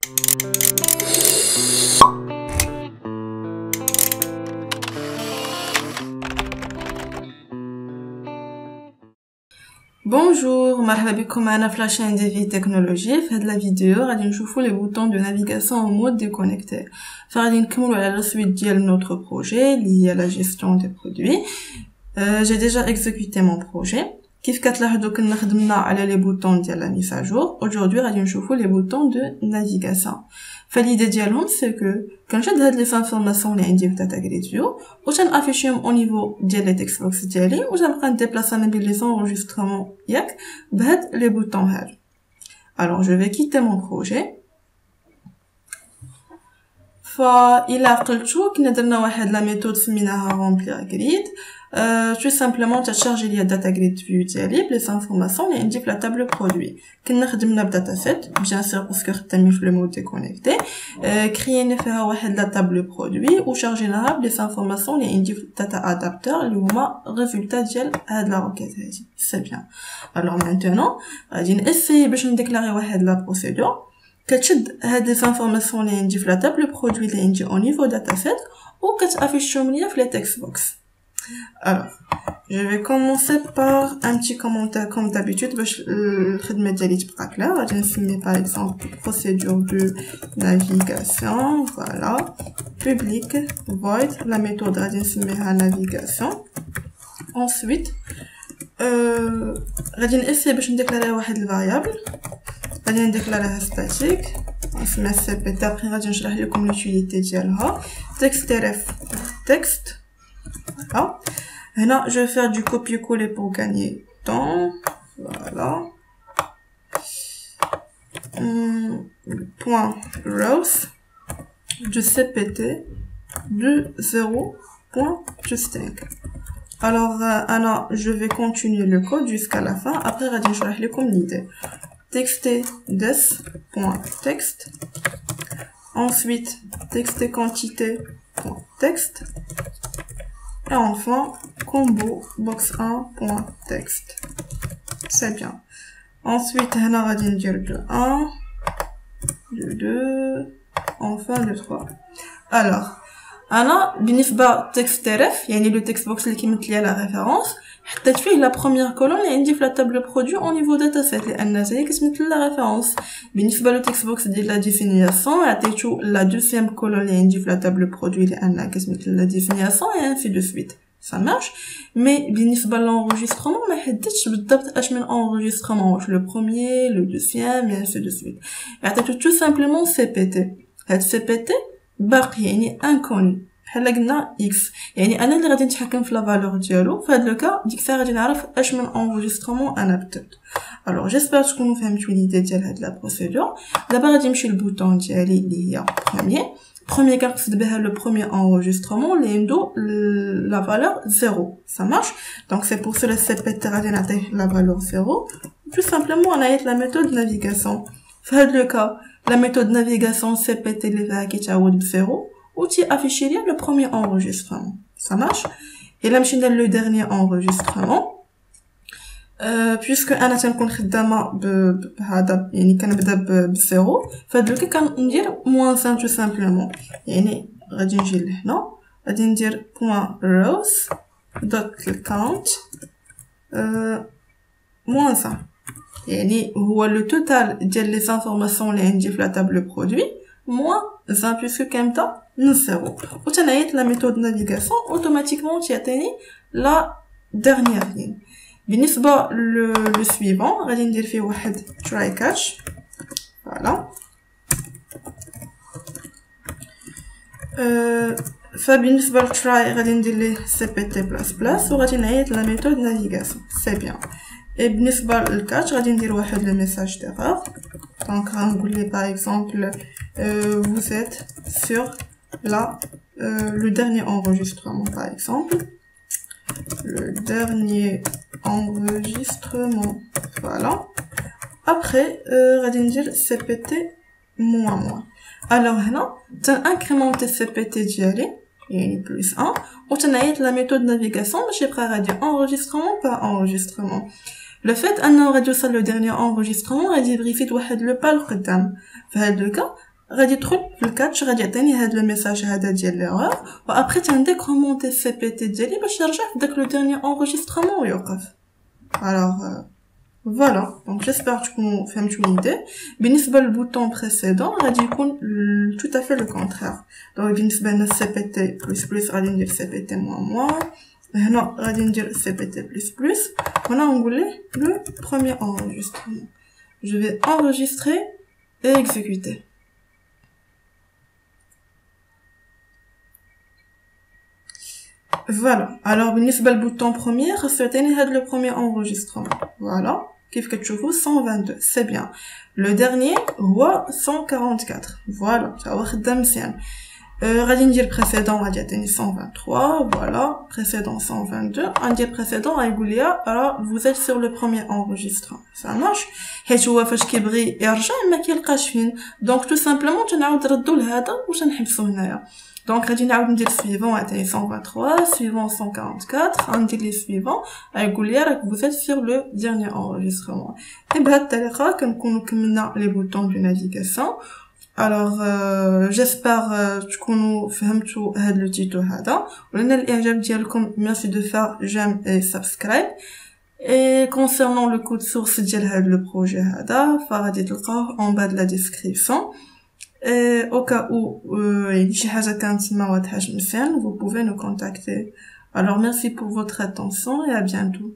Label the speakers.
Speaker 1: Bonjour, مرحبا بكم معنا في la chaîne DV Technologie. في هاد la vidéo غادي نشوفوا les boutons de navigation en mode déconnecté. فغادي نكملوا على la suite ديال notre projet اللي هي la gestion des produits. J'ai déjà exécuté mon projet. كيف كتلاحظوا كنا خدمنا على les boutons ديال la mise à jour. Aujourd'hui غادي نشوفوا les boutons de navigation. فاليدي ديالهم سي كو كنشد هاد لي فانفورماسيون اللي عندي في داتا جريد فيو وتنافيشيهم او نيفو ديال لي تكست بوكس ديالي وتنبقى نديبلاصا ما بين لي زونجسترمون ياك بهاد لي بوطون هادو. Alors je vais quitter mon projet. فإلا عقلتو كنا درنا واحد لا ميثود سميناها remplir grid. Tout simplement تشارجي ليا الداتا جريد فيو ديالي بلي انفورماسيون اللي عندي في لا تابلو برودوي. كنا خدمنا بداتا سيت بيان سور باسكو خدامين في لو مود ديكونيكتي. كريينا فيها واحد لا تابلو برودوي وشارجيناها بلي انفورماسيون اللي عندي في الداتا ادابتور اللي هما ريزولتا ديال هاد لا روكيت هادي. سي بيان. الوغ مانتونون غادي ناسيي باش نديكلاري واحد لا بروسيدور كتشد هاد لي انفورماسيون اللي عندي في لا تابلو برودوي اللي عندي او نيفو داتا سيت وكتافيشهم ليا في لي تكست بوكس. Alors, je vais commencer par un petit commentaire comme d'habitude باش الخدمة ديالي تبقى claire. غادي نسمي par exemple procédure de navigation, voilà, public void, la méthode غادي نسميها navigation. Ensuite, غادي نأسي باش نديكلاري واحد الفاريابل غادي نديكلاريها statique نسميها cpt. après غادي نشرح لكم l'utilité ديالها. text ref text. Voilà. Maintenant, je vais faire du copier-coller pour gagner temps. Voilà. Point rows du CPT de 0.string. Alors, je vais continuer le code jusqu'à la fin. Après, je vais vous expliquer l'idée. Texte des.text. Ensuite, texte quantité.text. Et enfin, combo box1.text. C'est bien. Ensuite, on va dire de 1, de 2, enfin de 3. Alors, بالنسبة text ref, يعني le text box اللي كيمثل ليا la référence, حطيت فيه la première colonne اللي عندي في la table produit au niveau dataset لأن هي كتمثل la référence. بالنسبة le text box ديال la définition, عطيتو la deuxième colonne اللي عندي في la table produit لأنها كتمثل la définition et ainsi de suite. Ça marche. Mais بالنسبة l'enregistrement ما حددتش بالضبط اش من enregistrement, le premier, le deuxième et ainsi de suite. عطيتو tout simplement CPT. هاد CPT باقي يعني inconnu. بحال قلنا x يعني انا اللي غادي نتحكم في لا فالور ديالو. في هذا لو كا ديك الساعه غادي نعرف اش من انجسترمون انا بدرت. الوغ جيسبر تكونوا فهمتوا ليدي ديال هاد لا بروسيدور. دابا غادي نمشي للبوطون ديالي اللي هي بروميير كنقصد بها لو بروميير انجسترمون اللي عنده لا فالور 0. ça marche. donc c'est pour cela CPT غادي نعطيه لا فالور 0. tout simplement انا عيط لا ميثود نافيغاسيون. في هاد لو كا la méthode navigation CPT اللي فيها كيتعاود بزيرو و تي afficher ليا le premier enregistrement. ça marche. et là مشينا le dernier enregistrement puisque انا تنكون خدامه بهذا يعني كنبدا بزيرو فهاد لو كندير moins 1 tout simplement. يعني غادي نجي لهنا غادي ندير point rows dot count moins 1 يعني هو لو توتال ديال لي انفورماسيون اللي عندي في لا تابلو برودوي موان 1 بيسكو كامله من زيرو وتنعيط لا ميثود نافيغاسيون اوتوماتيكمون تيعطيني لا ديرنيير لين. بالنسبه لو سويفون غادي ندير فيه واحد تراي كاتش. فوالا. فبالنسبه للتراي غادي ندير ليه CPT بلاس وغادي نعيط لا ميثود نافيغاسيون. سي بيان. et بالنسبه للكاتش غادي ندير واحد لو ميساج ديرور. دونك غنقول لي باغ اكزومبل vous êtes sur le dernier enregistrement par exemple. le dernier enregistrement. voilà. après غادي ندير CPT moins. alors هنا تنكريمونتي CPT ديالي يعني plus 1 وتنعيط لا ميثود نافيغاسيون باش يبقى غادي enregistrement par enregistrement. Le fait انه غادي يوصل لو dernier enregistrement غادي يبغي يفيد واحد لو با لقدام. في هاد لو كا غادي تدخل في الكاتش غادي يعطيني هاد لو ميساج هذا ديال ليغور وابري تنديك ريمونتي السي بي تي ديالي باش يرجع في داك لو ديرني انغيسترمون ويوقف. الوغ فوالا دونك جيسبر تكونوا فهمتوا ليدي. بالنسبه للبوطون بريسيدون غادي يكون تو افي لو كونترير. دونك بالنسبه لنا السي بي تي بلس بلس غادي ندير سي بي تي موان موان، هنا غادي ندير سي بي تي بلس بلس، هنا نقول ليه لو بروميير انغيسترمون. Je vais enregistrer et exécuter. Voilà. Alors, بالنسبة للبouton premier, خاصني هاد le premier enregistrement. Voilà. كيف كتشوفوا 122. C'est bien. Le dernier هو 144. Voilà. تا هو خدام مزيان. غادي ندير précédent غادي يعطيني 123. Voilà. Précédent 122. غندير précédent غايقول لي راه vous êtes sur le premier enregistrement. Ça marche. حيت هو فاش كيبغي يرجع ما كيلقاش فين. Donc tout simplement تنعاود نردو لهذا وتنحبسو هنايا. Donc غادي نعاود ندير suivant عطيني 123 suivant 144 غندير لي suivant غايقول لي راك vous êtes sur le dernier enregistrement. et بهاد الطريقه كنكونوا كملنا لي بوطون دو نافيغاسيون. alors j'espère تكونوا فهمتوا هاد لو تيتو هذا ولنا الاعجاب ديالكم. merci de faire j'aime et subscribe. et concernant le code source ديال هاد لو بروجي هذا فغادي تلقاوه en bas de la description. Et au cas où شي حاجة كانت ما واضحاش مزيان vous pouvez nous contacter. alors merci pour votre attention et à bientôt.